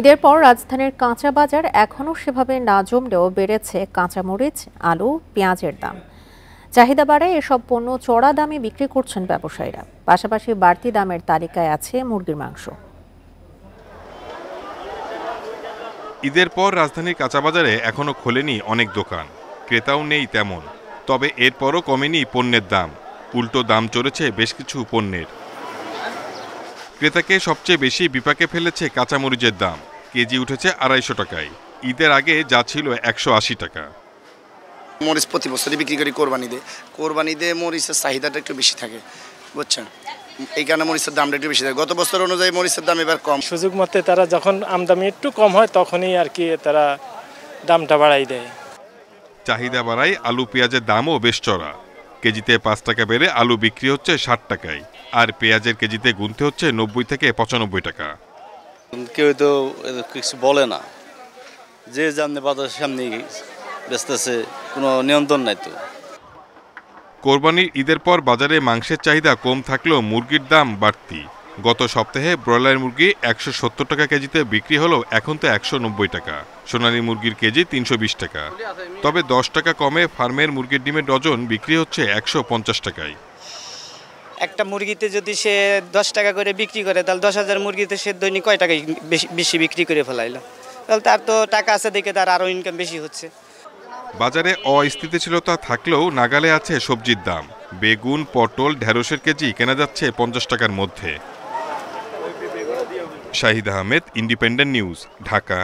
ঈদের পর রাজধানীর কাঁচা বাজার এখনও সেভাবে না জমলেও বেড়েছে কাঁচামরিচ, আলু, পেঁয়াজের দাম। চাহিদা বাড়ায় এসব পণ্য চড়া দামে বিক্রি করছেন ব্যবসায়ীরা। পাশাপাশি বাড়তি দামের তালিকায় আছে মুরগির মাংস। ঈদের পর রাজধানীর কাঁচাবাজারে এখনও খোলেনি অনেক দোকান, ক্রেতাও নেই তেমন। তবে এরপরও কমেনি পণ্যের দাম, উল্টো দাম চড়েছে বেশ কিছু পণ্যের। ক্রেতাকে সবচেয়ে বেশি বিপাকে ফেলেছে কাঁচামরিচের দাম, কেজি উঠেছে 250 টাকায়। ঈদের আগে যা ছিল 180 টাকা। মরিচ প্রতি বছরই বিক্রি করি কোরবানিতে মরিচের চাহিদাটা একটু বেশি থাকে, বুঝছেন? এই কারণে মরিচের দামটা একটু বেশি থাকে। গত বছর অনুযায়ী মরিচের দাম এবার কম। সুযোগ মতে তারা যখন আমদানি একটু কম হয় তখনই আর কি তারা দামটা বাড়াই দেয়। চাহিদা বাড়ায় আলু পেঁয়াজের দামও বেশ চড়া। কেজিতে 5 টাকা বেড়ে আলু বিক্রি হচ্ছে 60 টাকায়, আর পেঁয়াজের কেজিতে গুনতে হচ্ছে 90 থেকে 95 টাকা। কেউ তো কিছু বলে না, যে সামনে বাজার সামনে বেচতেছে, কোনো নিয়ন্ত্রণ নাই তো। কোরবানির ঈদের পর বাজারে মাংসের চাহিদা কম থাকলেও মুরগির দাম বাড়তি। গত সপ্তাহে ব্রয়লার মুরগি 170 টাকা কেজিতে বিক্রি হলেও এখন তো 190 টাকা। সোনালী মুরগির কেজি 320 টাকা। তবে 10 টাকা কমে ফার্মের মুরগির ডিমের ডজন বিক্রি হচ্ছে 150 টাকায়। একটা মুরগিতে যদি সে 10 টাকা করে বিক্রি করে, তাহলে 10,000 মুরগিতে সে দৈনিক কয় টাকায় বেশি বিক্রি করে ফেলাইলো? তাহলে তার তো টাকা আছে দেখে তার আরও ইনকাম বেশি হচ্ছে। বাজারে অস্থিতিশীলতা থাকলেও নাগালে আছে সবজির দাম। বেগুন, পটল, ঢেঁড়সের কেজি কেনা যাচ্ছে 50 টাকার মধ্যে। Shahid Ahmed, independent news, Dhaka.